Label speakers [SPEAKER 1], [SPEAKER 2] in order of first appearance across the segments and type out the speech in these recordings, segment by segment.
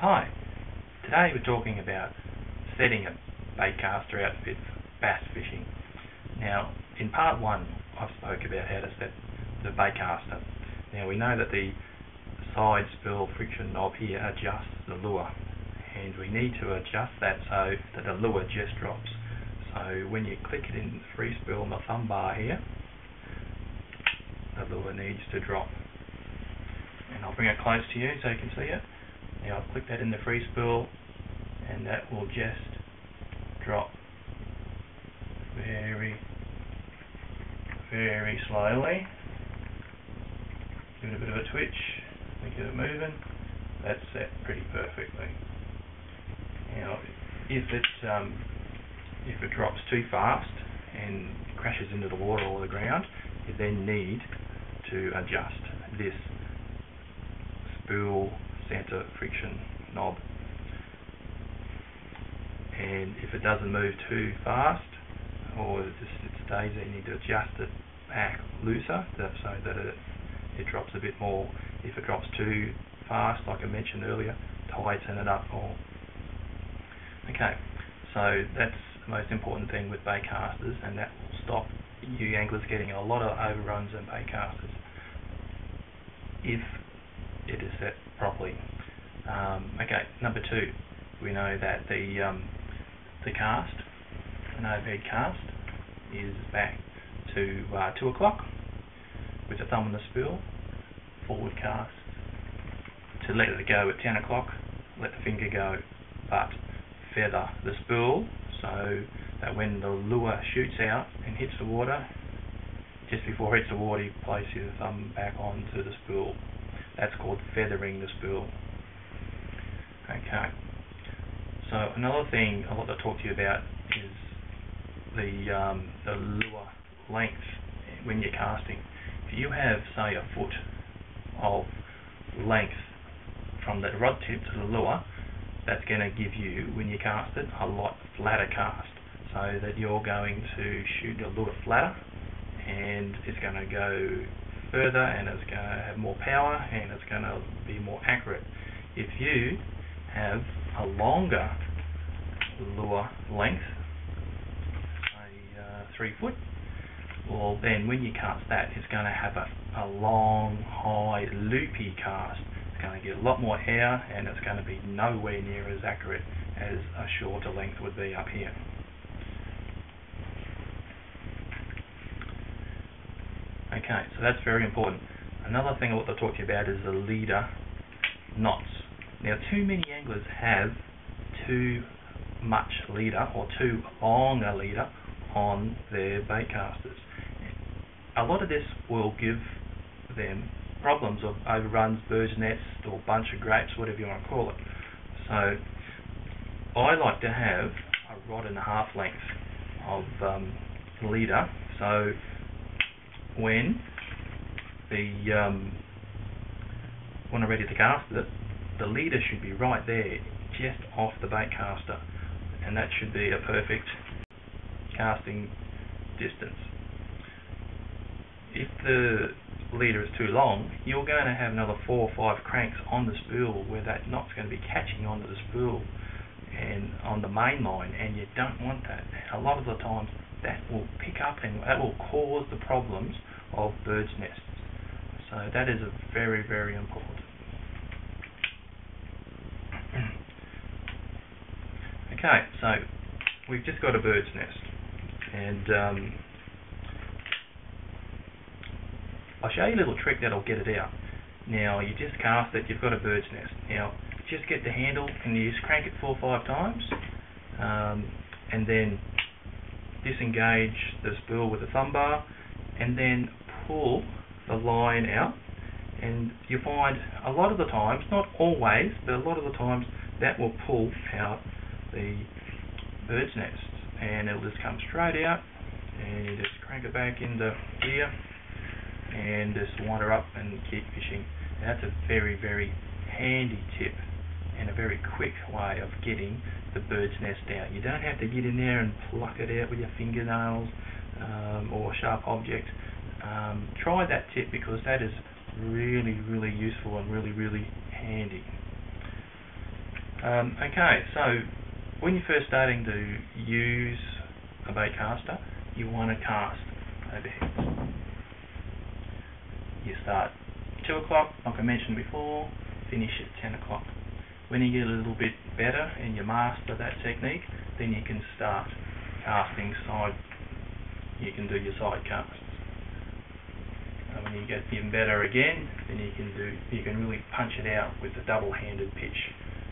[SPEAKER 1] Hi, today we're talking about setting a baitcaster outfit for bass fishing. Now, in part 1 I spoke about how to set the baitcaster. Now we know that the side spool friction knob here adjusts the lure, and we need to adjust that so that the lure just drops. So when you click it in the free spool on the thumb bar here, the lure needs to drop. And I'll bring it close to you so you can see it. Now I'll click that in the free spool and that will just drop very, very slowly. Give it a bit of a twitch, get it moving. That's set pretty perfectly. Now if it drops too fast and crashes into the water or the ground, you then need to adjust this spool center friction knob, and if it doesn't move too fast or it stays there, you need to adjust it back looser so that it drops a bit more. If it drops too fast, like I mentioned earlier, tighten it up more. Okay, so that's the most important thing with baitcasters, and that will stop you anglers getting a lot of overruns in baitcasters if it is set properly. Okay, number 2, we know that the cast, an overhead cast, is back to 2 o'clock with the thumb on the spool. Forward cast to let it go at 10 o'clock, let the finger go, but feather the spool so that when the lure shoots out and hits the water, just before it hits the water you place your thumb back onto the spool. That's called feathering the spool. Okay, so another thing I want to talk to you about is the lure length when you're casting. If you have, say, a foot of length from the rod tip to the lure, that's going to give you, when you cast it, a lot flatter cast, so that you're going to shoot the lure flatter and it's going to go further and it's going to have more power and it's going to be more accurate. If you have a longer lure length, say 3 foot, well then when you cast that, it's going to have a long, high, loopy cast. It's going to get a lot more air and it's going to be nowhere near as accurate as a shorter length would be up here. Okay, so that's very important. Another thing I want to talk to you about is the leader knots. Now, too many anglers have too much leader or too long a leader on their baitcasters. A lot of this will give them problems of overruns, bird's nest, or bunch of grapes, whatever you want to call it. So I like to have a rod and a half length of leader. So when I'm ready to cast it, the leader should be right there, just off the baitcaster, and that should be a perfect casting distance. If the leader is too long, you're going to have another 4 or 5 cranks on the spool where that knot's going to be catching onto the spool and on the main line, and you don't want that. A lot of the times that will pick up and that will cause the problems of bird's nests. So that is very, very important. Okay, so we've just got a bird's nest, and I'll show you a little trick that'll get it out. Now you just cast it, you've got a bird's nest. Now just get the handle and you just crank it 4 or 5 times, and then disengage the spool with the thumb bar, and then pull the line out, and you find a lot of the times, not always, but a lot of the times that will pull out the bird's nest, and it'll just come straight out, and you just crank it back into gear and just wind her up and keep fishing. And that's a very, very handy tip and a very quick way of getting the bird's nest out. You don't have to get in there and pluck it out with your fingernails or a sharp object. Try that tip because that is really, really useful and really, really handy. Okay, so when you're first starting to use a baitcaster, you want to cast overheads. You start 2 o'clock, like I mentioned before, finish at 10 o'clock. When you get a little bit better and you master that technique, then you can start casting side. You can do your side casts. When you get even better again, then you can really punch it out with the double-handed pitch.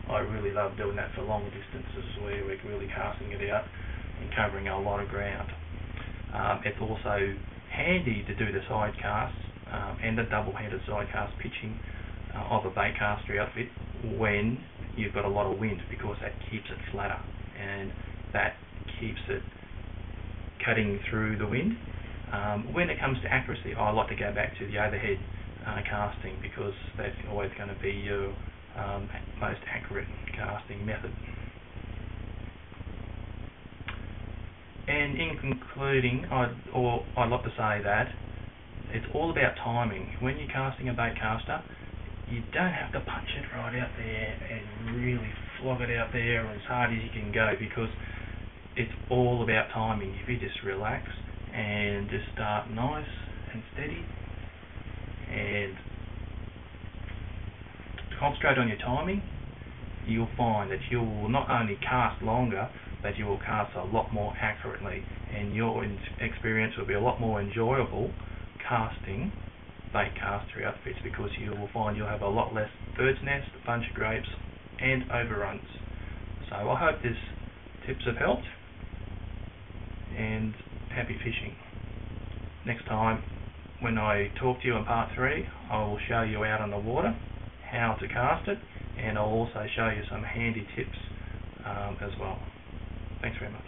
[SPEAKER 1] I really love doing that for long distances where we're really casting it out and covering a lot of ground. It's also handy to do the side casts and the double-handed side cast pitching of a baitcaster outfit when you've got a lot of wind, because that keeps it flatter and that keeps it cutting through the wind. When it comes to accuracy, I like to go back to the overhead casting, because that's always going to be your most accurate casting method. And in concluding, I'd like to say that it's all about timing. When you're casting a baitcaster, you don't have to punch it right out there and really flog it out there as hard as you can go, because it's all about timing. If you just relax and just start nice and steady and concentrate on your timing, you'll find that you will not only cast longer, but you will cast a lot more accurately, and your experience will be a lot more enjoyable casting baitcaster outfits, because you will find you'll have a lot less bird's nest, bunch of grapes and overruns. So I hope these tips have helped, and happy fishing. Next time when I talk to you in part 3, I will show you out on the water how to cast it, and I'll also show you some handy tips as well. Thanks very much.